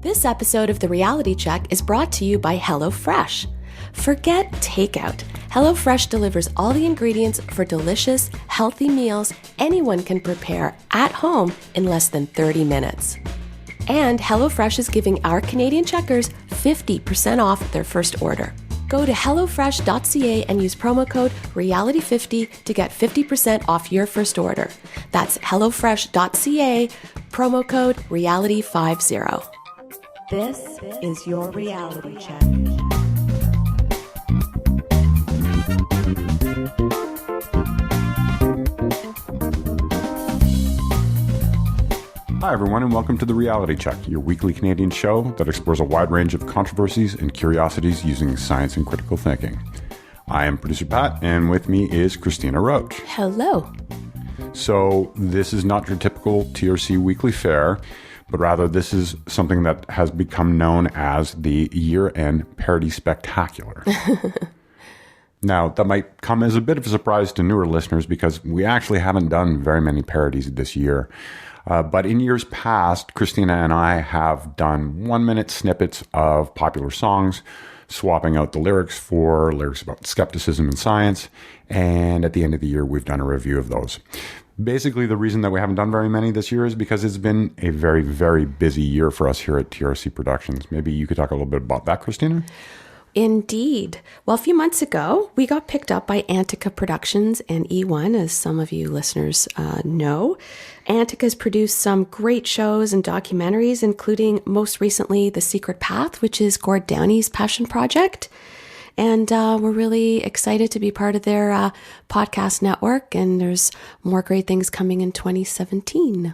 This episode of The Reality Check is brought to you by HelloFresh. Forget takeout. HelloFresh delivers all the ingredients for delicious, healthy meals anyone can prepare at home in less than 30 minutes. And HelloFresh is giving our Canadian checkers 50% off their first order. Go to hellofresh.ca and use promo code REALITY50 to get 50% off your first order. That's hellofresh.ca, promo code REALITY50. This is your reality check. Hi everyone and welcome to The Reality Check, your weekly Canadian show that explores a wide range of controversies and curiosities using science and critical thinking. I am producer Pat, and with me is Cristina Roach. Hello. So this is not your typical TRC weekly fare, but rather this is something that has become known as the year-end parody spectacular. Now, that might come as a bit of a surprise to newer listeners because we actually haven't done very many parodies this year. But in years past, Cristina and I have done 1-minute snippets of popular songs, swapping out the lyrics for lyrics about skepticism and science. And at the end of the year, we've done a review of those. Basically, the reason that we haven't done very many this year is because it's been a very, very busy year for us here at TRC Productions. Maybe you could talk a little bit about that, Cristina? Indeed. Well, a few months ago, we got picked up by Antica Productions and E1, as some of you listeners know. Antica's produced some great shows and documentaries, including most recently The Secret Path, which is Gord Downey's passion project. And we're really excited to be part of their podcast network, and there's more great things coming in 2017.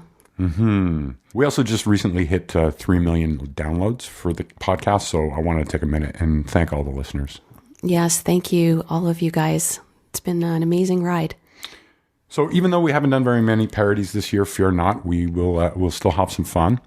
We also just recently hit 3 million downloads for the podcast, so I wanted to take a minute and thank all the listeners. Yes, thank you, all of you guys. It's been an amazing ride. So even though we haven't done very many parodies this year, fear not, we'll still have some fun.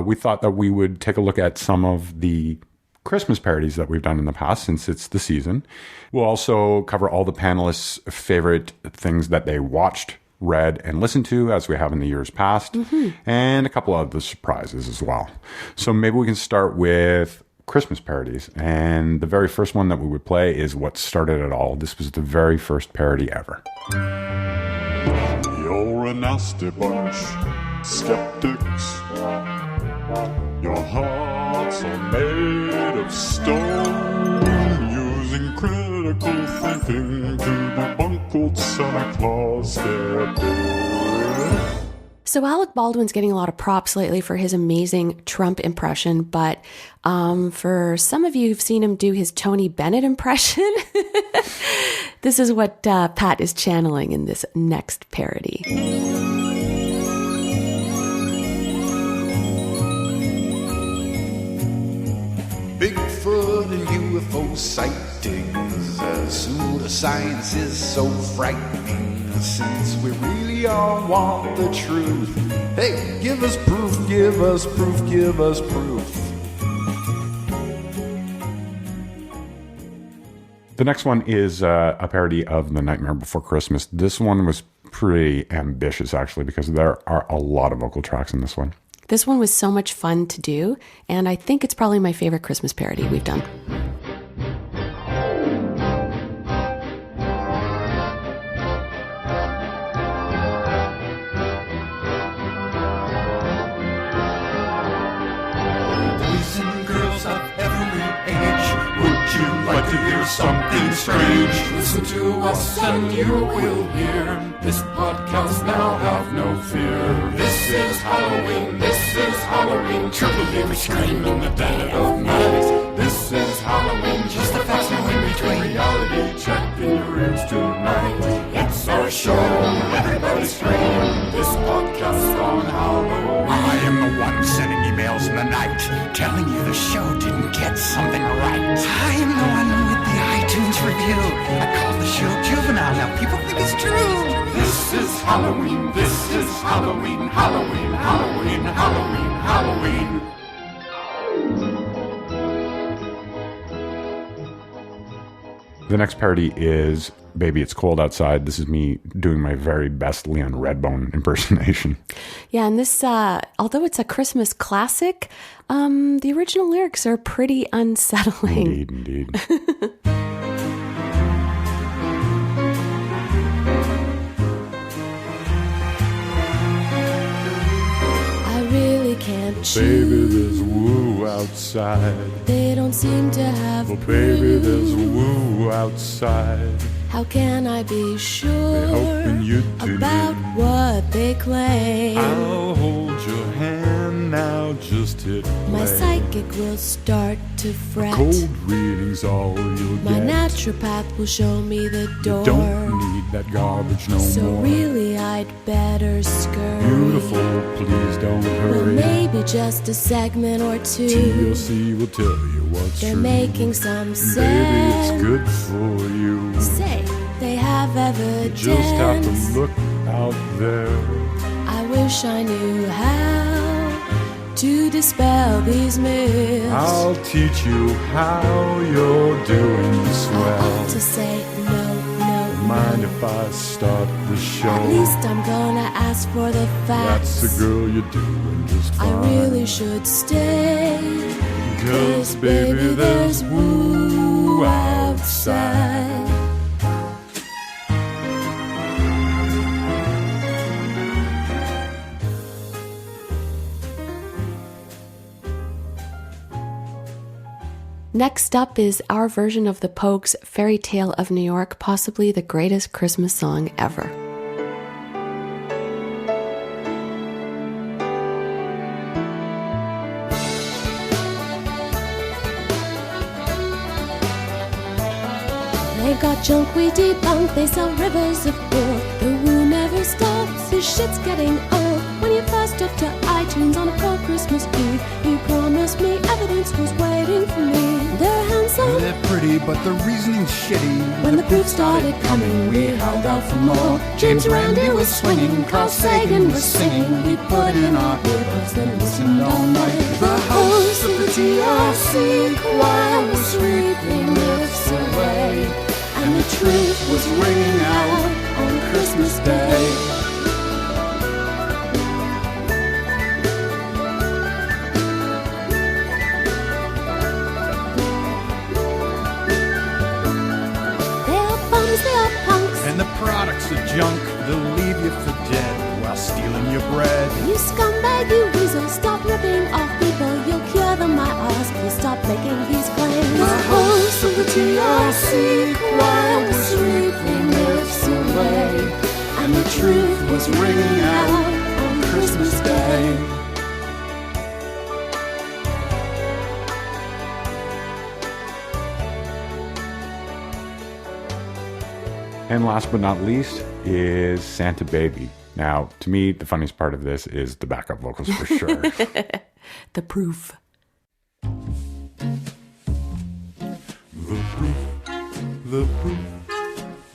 We thought that we would take a look at some of the Christmas parodies that we've done in the past since it's the season. We'll also cover all the panelists' favorite things that they watched, read, and listened to as we have in the years past, and a couple of the surprises as well. So maybe we can start with Christmas parodies. And the very first one that we would play is what started it all. This was the very first parody ever. You're a nasty bunch, skeptics. Your hearts are made of stone, using critical thinking to debunk old Santa Claus theory. So Alec Baldwin's getting a lot of props lately for his amazing Trump impression, but for some of you who've seen him do his Tony Bennett impression, this is what Pat is channeling in this next parody. Bigfoot and UFO sightings, pseudoscience is so frightening. Since we really all want the truth, hey, give us proof, give us proof, give us proof. The next one is a parody of The Nightmare Before Christmas. This one was pretty ambitious, actually, because there are a lot of vocal tracks in this one. This one was so much fun to do, and I think it's probably my favorite Christmas parody we've done. Boys and girls of every age, would you like to hear something strange? Listen to us and you will hear. This podcast now have no fear. This is Halloween, this is Halloween. Triple we scream in the dead of night. This is Halloween, just a fast in between. Reality check in your ears tonight. It's our show, everybody scream. This podcast on Halloween. I am the one sending emails in the night, telling you the show didn't get something right. I am the one with the iTunes review. I call the show juvenile, now people think it's true. This is Halloween, this is Halloween, Halloween, Halloween, Halloween, Halloween. The next parody is Baby, It's Cold Outside. This is me doing my very best Leon Redbone impersonation. Yeah, and this, although it's a Christmas classic, the original lyrics are pretty unsettling. Indeed. I really can't choose. Baby, there's woo outside. They don't seem to have Oh, baby, there's woo outside. How can I be sure hoping you do. about what they claim? I'll hold your hand now, just hit play. My psychic will start to fret. Cold reading's all you'll My get. naturopath will show me the door. You don't need that garbage no so more. really I'd better scurry. Beautiful, please don't Well, hurry. maybe just a segment or two. TRC will tell you what's They're true. making some Baby, sense. it's good for you. Say they have evidence. You just have to look out there. I wish I knew how to dispel these myths. I'll teach you how you're doing I swell. ought to say no, no, Mind no. if I start the show? At least I'm gonna ask for the facts. That's the girl you're doing just I fine. really should stay. 'Cause baby, there's woo outside. Next up is our version of the Pogues' Fairytale of New York, possibly the greatest Christmas song ever. They got junk we debunk, they sell rivers of gold. The woo never stops, this shit's getting old. When you first took to iTunes on a cold Christmas Eve, you promised me evidence was waiting for me. They're handsome. They're pretty, but the reasoning's shitty. When the proof started coming, we held out for more. James Randi was swinging, Carl Sagan was singing. We put in our earbuds and listened all night. The host of the TRC choir was sweeping myths away, and the truth was ringing out on Christmas Day. And the products are junk, they'll leave you for dead while stealing your bread. You scumbag, you weasel, stop ripping off people. You'll cure them, my ass. Please stop making these claims. The host of the TRC choir was sweeping myths away, and the truth was ringing out on Christmas Day. And last but not least is Santa Baby. Now, to me, the funniest part of this is the backup vocals for sure. The proof. The proof, the proof,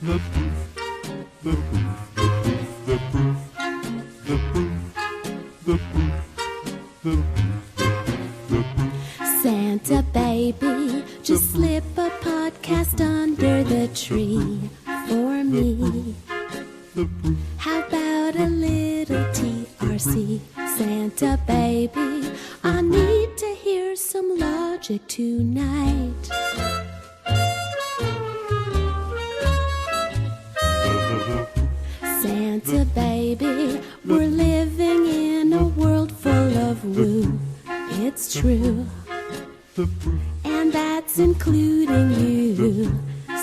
the proof, the proof, the proof, the proof, the proof, the proof, the proof. Santa baby, just slip a podcast under the tree for me. How about a little TRC? Santa baby, I need to hear some logic tonight. Santa baby, we're living in a world full of woo. It's true, and that's including you.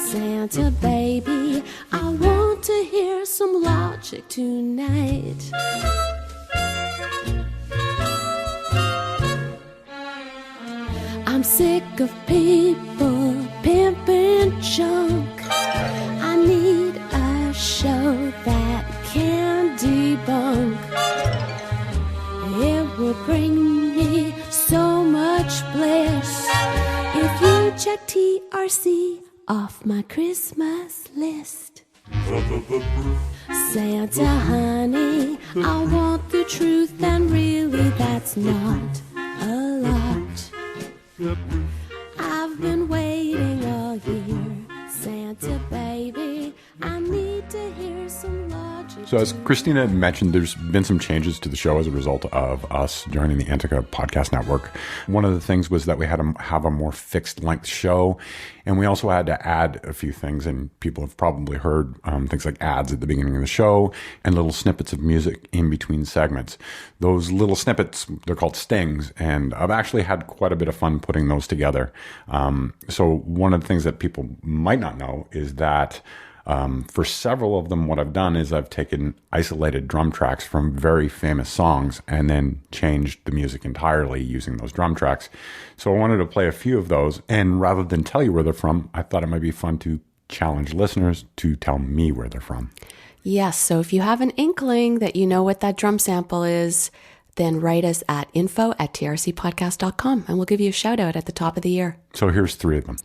Santa baby, I want to hear some logic tonight. I'm sick of people pimping junk. I need a show that can debunk. It will bring me so much bliss if you check TRC off my Christmas list. Santa honey, I want the truth, and really that's not a lot. I've been waiting all year. Santa baby, So as Cristina mentioned, there's been some changes to the show as a result of us joining the Antica Podcast Network. One of the things was that we had to have a more fixed length show, and we also had to add a few things, and people have probably heard things like ads at the beginning of the show and little snippets of music in between segments. Those little snippets, they're called stings, and I've actually had quite a bit of fun putting those together. So one of the things that people might not know is that for several of them, what I've done is I've taken isolated drum tracks from very famous songs and then changed the music entirely using those drum tracks. So I wanted to play a few of those, and rather than tell you where they're from, I thought it might be fun to challenge listeners to tell me where they're from. Yes, so if you have an inkling that you know what that drum sample is, then write us at info@trcpodcast.com and we'll give you a shout out at the top of the year. So here's 3 of them.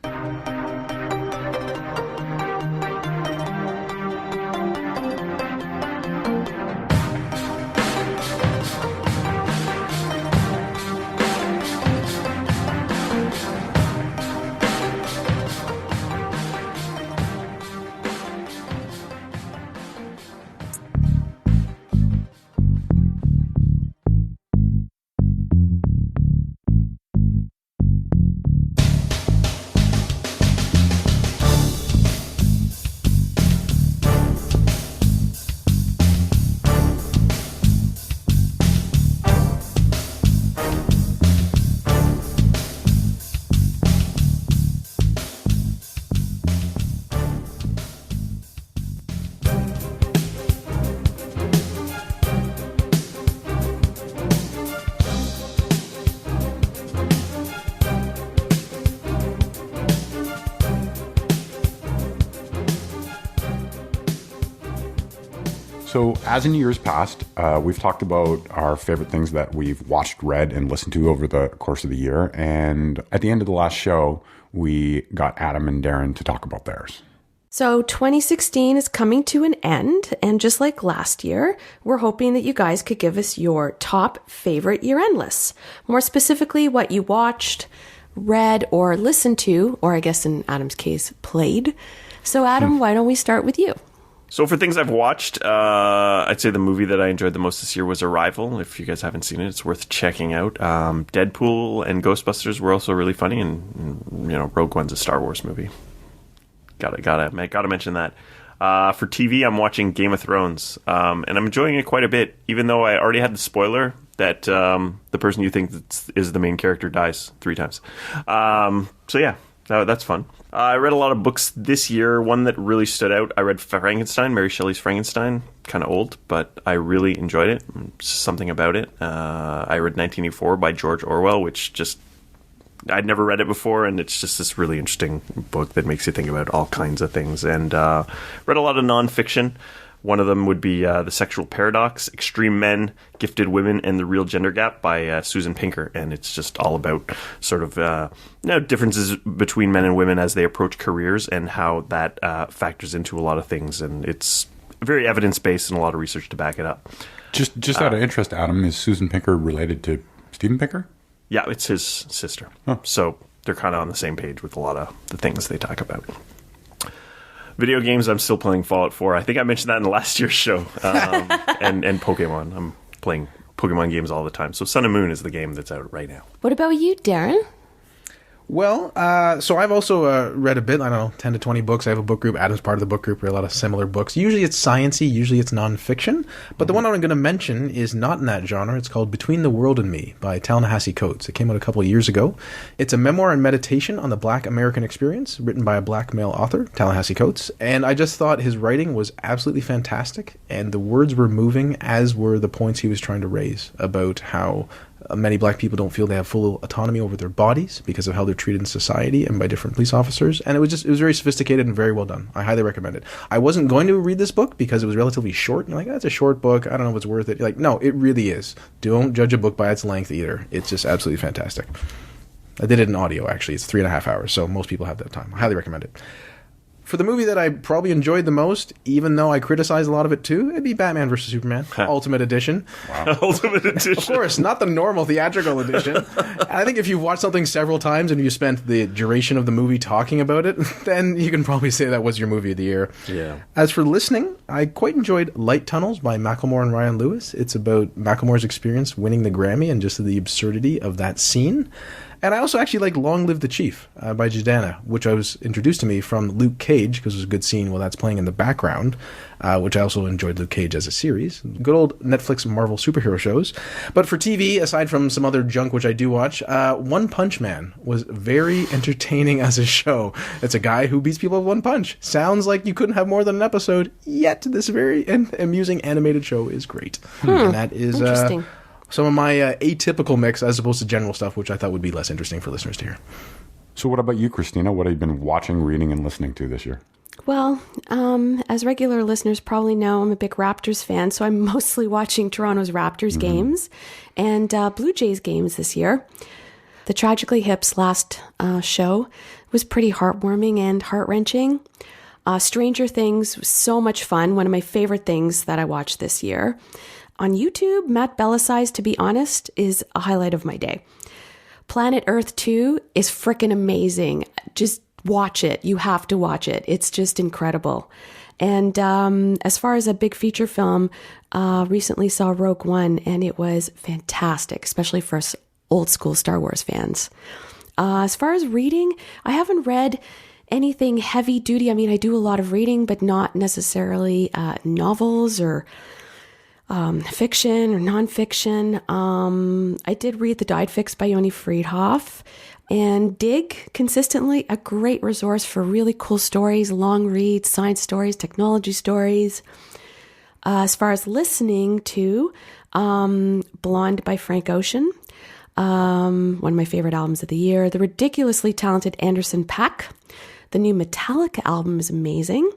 So as in years past, we've talked about our favorite things that we've watched, read, and listened to over the course of the year. And at the end of the last show, we got Adam and Darren to talk about theirs. So 2016 is coming to an end, and just like last year, we're hoping that you guys could give us your top favorite year-end lists. More specifically, what you watched, read, or listened to, or I guess in Adam's case, played. So Adam, why don't we start with you? So for things I've watched, I'd say the movie that I enjoyed the most this year was Arrival. If you guys haven't seen it, it's worth checking out. Deadpool and Ghostbusters were also really funny, and Rogue One's a Star Wars movie. Gotta mention that. For TV, I'm watching Game of Thrones, and I'm enjoying it quite a bit, even though I already had the spoiler that the person you think is the main character dies 3 times. So yeah, that's fun. I read a lot of books this year. One that really stood out, I read Frankenstein, Mary Shelley's Frankenstein. Kind of old, but I really enjoyed it. Something about it. I read 1984 by George Orwell, which just, I'd never read it before, and it's just this really interesting book that makes you think about all kinds of things. And read a lot of nonfiction. One of them would be The Sexual Paradox, Extreme Men, Gifted Women, and the Real Gender Gap by Susan Pinker. And it's just all about sort of differences between men and women as they approach careers and how that factors into a lot of things. And it's very evidence-based and a lot of research to back it up. Just out of interest, Adam, is Susan Pinker related to Steven Pinker? Yeah, it's his sister. Oh. So they're kind of on the same page with a lot of the things they talk about. Video games, I'm still playing Fallout 4. I think I mentioned that in last year's show. And Pokemon. I'm playing Pokemon games all the time. So Sun and Moon is the game that's out right now. What about you, Darren? Well, so I've also read a bit, 10 to 20 books. I have a book group. Adam's part of the book group. We read a lot of similar books. Usually it's science-y, usually it's nonfiction. But the one I'm going to mention is not in that genre. It's called Between the World and Me by Ta-Nehisi Coates. It came out a couple of years ago. It's a memoir and meditation on the Black American experience, written by a black male author, Ta-Nehisi Coates. And I just thought his writing was absolutely fantastic. And the words were moving, as were the points he was trying to raise about how many black people don't feel they have full autonomy over their bodies because of how they're treated in society and by different police officers. And it was very sophisticated and very well done. I highly recommend it. I wasn't going to read this book because it was relatively short. You're like, that's a short book. I don't know if it's worth it. You're like, no, it really is. Don't judge a book by its length either. It's just absolutely fantastic. I did it in audio, actually. It's 3.5 hours, so most people have that time. I highly recommend it. For the movie that I probably enjoyed the most, even though I criticize a lot of it too, it'd be Batman vs. Superman, Ultimate Edition. Ultimate Edition. Of course, not the normal theatrical edition. I think if you've watched something several times and you spent the duration of the movie talking about it, then you can probably say that was your movie of the year. Yeah. As for listening, I quite enjoyed Light Tunnels by Macklemore and Ryan Lewis. It's about Macklemore's experience winning the Grammy and just the absurdity of that scene. And I also actually like Long Live the Chief by Jadana, which I was introduced to me from Luke Cage, because it was a good scene while that's playing in the background, which I also enjoyed Luke Cage as a series. Good old Netflix Marvel superhero shows. But for TV, aside from some other junk which I do watch, One Punch Man was very entertaining as a show. It's a guy who beats people with one punch. Sounds like you couldn't have more than an episode, yet this very amusing animated show is great. And that is... Interesting. Some of my atypical mix as opposed to general stuff, which I thought would be less interesting for listeners to hear. So what about you, Cristina? What have you been watching, reading, and listening to this year? Well, as regular listeners probably know, I'm a big Raptors fan, so I'm mostly watching Toronto's Raptors games and Blue Jays games this year. The Tragically Hip's last show was pretty heartwarming and heart-wrenching. Stranger Things was so much fun, one of my favorite things that I watched this year. On YouTube, Matt Bellassai's To Be Honest is a highlight of my day. Planet Earth 2 is frickin' amazing. Just watch it. You have to watch it. It's just incredible. And as far as a big feature film, recently saw Rogue One, and it was fantastic, especially for us old school Star Wars fans. As far as reading, I haven't read anything heavy duty. I mean, I do a lot of reading, but not necessarily novels or fiction or nonfiction. I did read The Died Fix by Yoni Friedhoff, and Dig, consistently a great resource for really cool stories, long reads, science stories, technology stories. As far as listening to, Blonde by Frank Ocean, one of my favorite albums of the year. The ridiculously talented Anderson .Paak. The new Metallica album is amazing.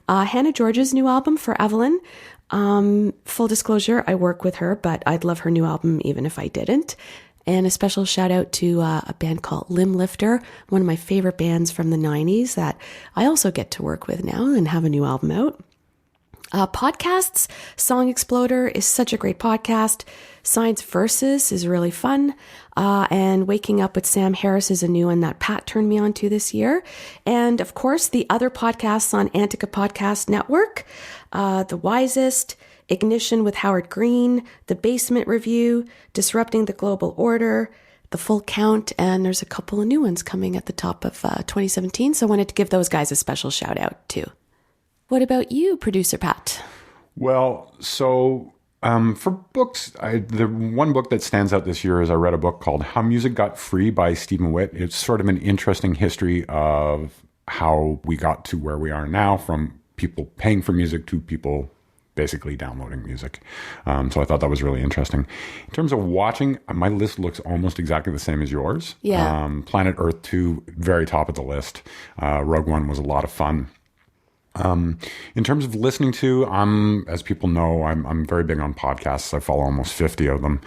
Hannah George's new album, For Evelyn. Full disclosure, I work with her, but I'd love her new album even if I didn't. And a special shout out to a band called Limb Lifter, one of my favorite bands from the 90s that I also get to work with now and have a new album out. Podcasts, Song Exploder is such a great podcast. Science Versus is really fun. And Waking Up with Sam Harris is a new one that Pat turned me on to this year. And of course, the other podcasts on Antica Podcast Network, The Wisest, Ignition with Howard Green, The Basement Review, Disrupting the Global Order, The Full Count, and there's a couple of new ones coming at the top of 2017. So I wanted to give those guys a special shout out too. What about you, Producer Pat? Well, so for books, the one book that stands out this year is I read a book called How Music Got Free by Stephen Witt. It's sort of an interesting history of how we got to where we are now, from people paying for music to people basically downloading music. So I thought that was really interesting. In terms of watching, my list looks almost exactly the same as yours. Yeah. Planet Earth 2, very top of the list. Rogue One was a lot of fun. In terms of listening to, as people know, I'm very big on podcasts. I follow almost 50 of them.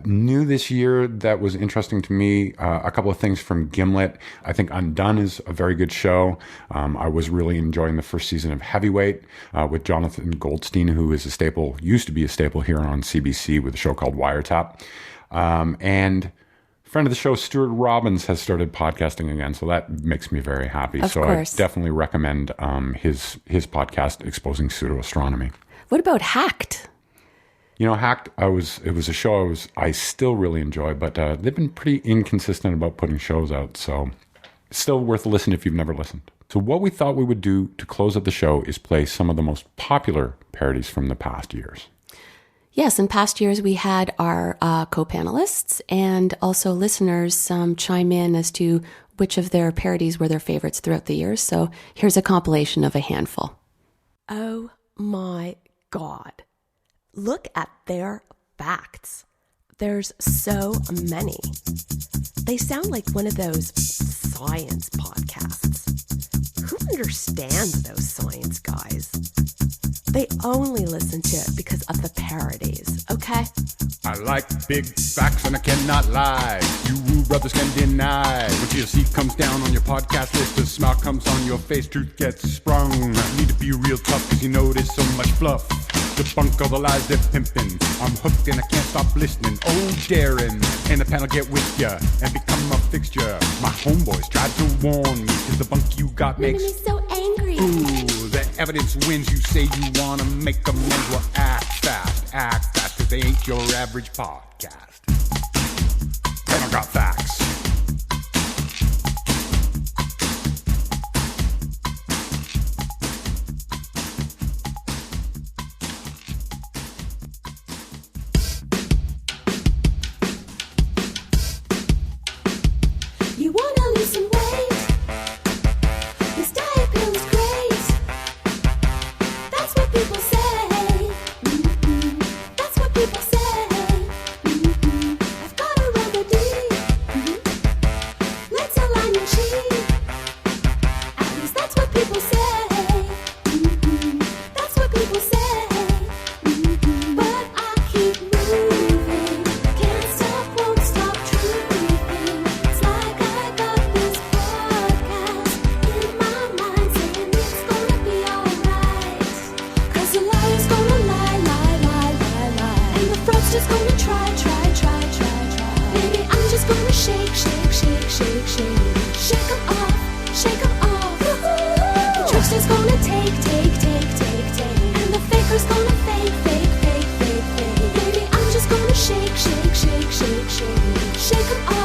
New this year that was interesting to me, a couple of things from Gimlet. I think Undone is a very good show. I was really enjoying the first season of Heavyweight with Jonathan Goldstein, who is used to be a staple here on CBC with a show called Wiretap. And friend of the show, Stuart Robbins, has started podcasting again, so that makes me very happy. Of so course. I definitely recommend his podcast, Exposing Pseudo-Astronomy. What about Hacked? You know, Hacked, it was a show I still really enjoy, but they've been pretty inconsistent about putting shows out, so it's still worth listening if you've never listened. So what we thought we would do to close out the show is play some of the most popular parodies from the past years. Yes, in past years we had our co-panelists and also listeners chime in as to which of their parodies were their favorites throughout the years. So here's a compilation of a handful. Oh my God. Look at their facts. There's so many. They sound like one of those science podcasts. Who understands those science guys? They only listen to it because of the parodies, okay? I like big facts and I cannot lie. You brothers can deny. When TRC comes down on your podcast list, a smile comes on your face, truth gets sprung. Need to be real tough cause you know there's so much fluff. Debunk all the lies they're pimping. I'm hooked and I can't stop listening. Oh, Darren and the panel get with ya and become a fixture. My homeboys tried to warn me cause the bunk you got makes me so angry. Ooh, the evidence wins. You say you wanna make amends. Well, act fast cause they ain't your average podcast. Panel got facts. You wanna lose some weight? This diet pill is great. That's what people say. That's what people say. I've got a remedy. Let's align your cheek. At least that's what people say. That's what people say. But I keep moving. Can't stop, won't stop truthing. It's like I got this podcast in my mind saying it's gonna be alright. Cause the liar's gonna lie. And the fraud's just gonna try. Maybe I'm just gonna shake 'em off. The trickster's gonna take. And the faker's gonna fake. Maybe I'm just gonna shake 'em off.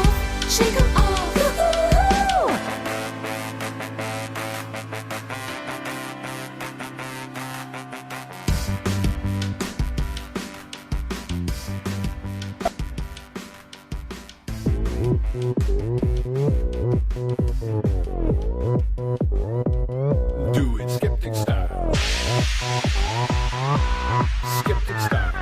Do it skeptic style. Skeptic style.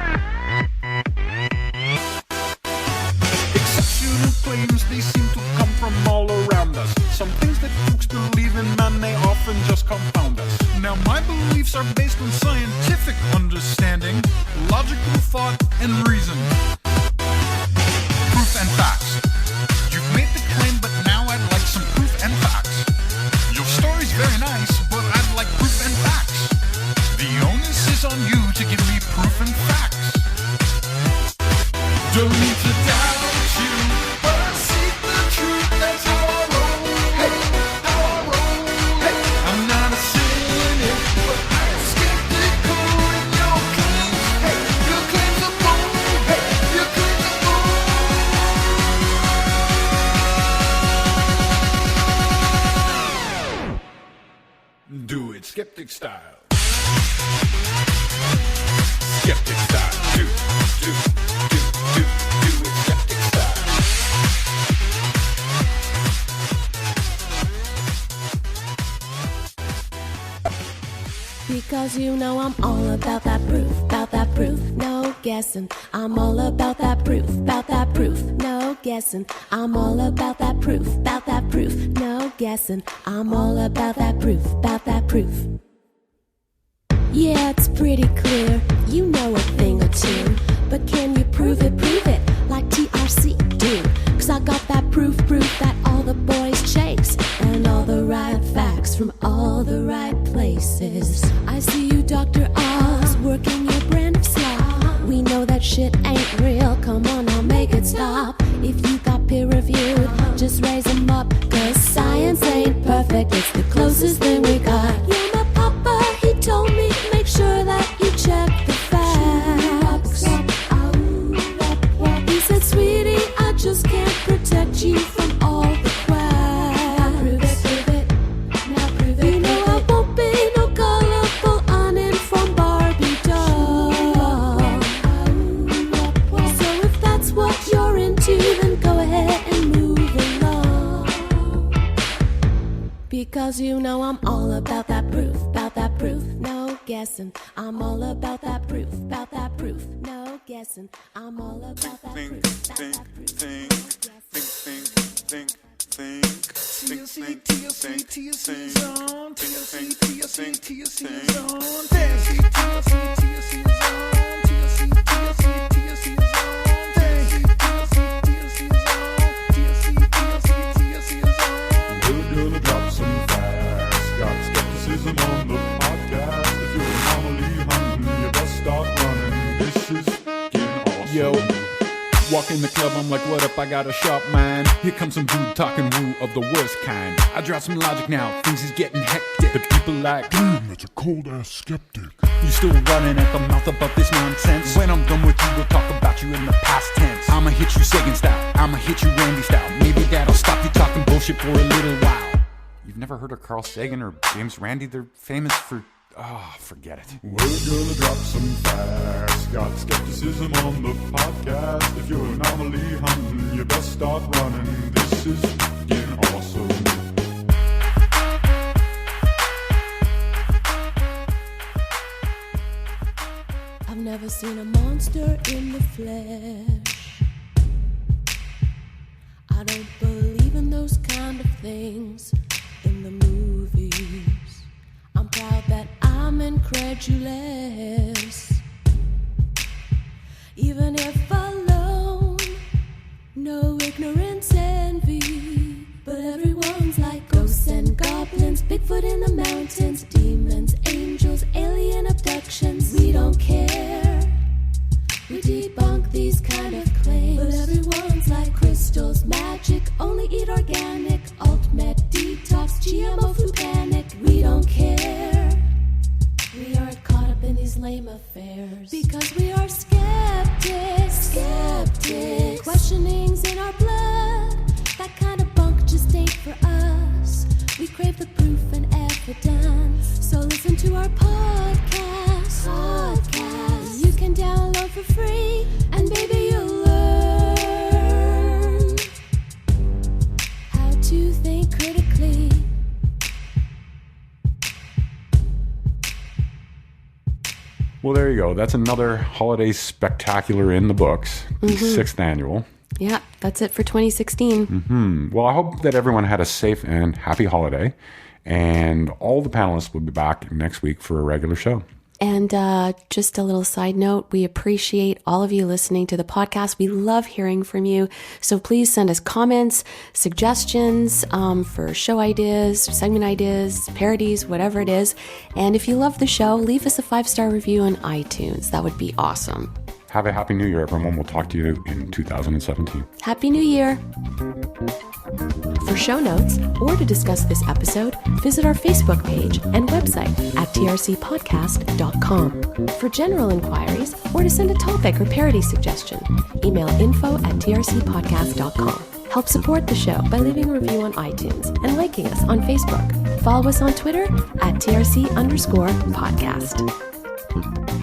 Exceptional claims, they seem to come from all around us. Some things that folks believe in, man, they often just confound us. Now my beliefs are based on scientific understanding, logical thought, and reason. Proof and facts. You've made the claim, but now I'd like some proof and facts. Your story's very nice, but I'd like proof and facts. The onus is on you to give me proof and facts. Don't need to doubt you, but I seek the truth, that's how I roll. Hey, how I roll. Hey, I'm not a cynic, but I am skeptical in your claims. Hey, your claims are bold. Hey, your claims are bold. Do it skeptic style. Skeptic style. Do it skeptic style. Because you know I'm all about that proof, no guessing. I'm all about that proof, no guessing. I'm all about that proof, no guessing. I'm all about that proof. Yeah, it's pretty clear, you know a thing or two. But can you prove it, like TRC do? Cause I got that proof that all the boys chase. And all the right facts from all the right places. I see you, Dr. Oz, working your brand of slop. We know that shit ain't real, come on, I'll make it stop. If you got peer-reviewed, just raise them up. Cause science ain't perfect, it's the closest thing we got. Yeah, my papa, he told me, make sure that you check the facts. He said, sweetie, I just can't protect you from all the quacks. Prove it. Now prove it. You know I won't be no colorful uninformed Barbie doll. So if that's what you're into, then go ahead and move along. Because you know I'm all about that proof, no guessing. I'm all about that proof, no guessing. I'm all about that proof, TLC's on. TLC's on. in the club, I'm like, what up, I got a sharp mind. Here comes some dude talking woo of the worst kind. I drop some logic now, things is getting hectic. The people like, damn, that's a cold-ass skeptic. You still running at the mouth about this nonsense? When I'm done with you, we'll talk about you in the past tense. I'ma hit you Sagan style, I'ma hit you Randy style. Maybe that'll stop you talking bullshit for a little while. You've never heard of Carl Sagan or James Randi? They're famous for... Oh, forget it. We're gonna drop some facts. Got skepticism on the podcast. If you're anomaly hunting, you best start running. This is getting awesome. I've never seen a monster in the flesh. I don't believe in those kind of things in the movies. I'm proud that I'm incredulous. Even if alone, no ignorance, envy. But everyone's like ghosts and goblins, Bigfoot in the mountains, demons, angels, alien abductions. We don't care. We debunk these kind of claims. But everyone's like crystals, magic, only eat organic, alt med, detox, GMO food panic. We don't care. We aren't caught up in these lame affairs because we are skeptics. Questioning's in our blood. That kind of bunk just ain't for us. We crave the proof and evidence. So listen to our podcast. You can download for free, and maybe you'll learn how to think critically. Well, there you go. That's another holiday spectacular in the books, the 6th annual. Yeah, that's it for 2016. Well, I hope that everyone had a safe and happy holiday. And all the panelists will be back next week for a regular show. And just a little side note, we appreciate all of you listening to the podcast. We love hearing from you. So please send us comments, suggestions for show ideas, segment ideas, parodies, whatever it is. And if you love the show, leave us a 5-star review on iTunes. That would be awesome. Have a happy new year, everyone. We'll talk to you in 2017. Happy New Year. For show notes or to discuss this episode, visit our Facebook page and website at trcpodcast.com. For general inquiries or to send a topic or parody suggestion, email info@trcpodcast.com. Help support the show by leaving a review on iTunes and liking us on Facebook. Follow us on Twitter at @TRC_podcast.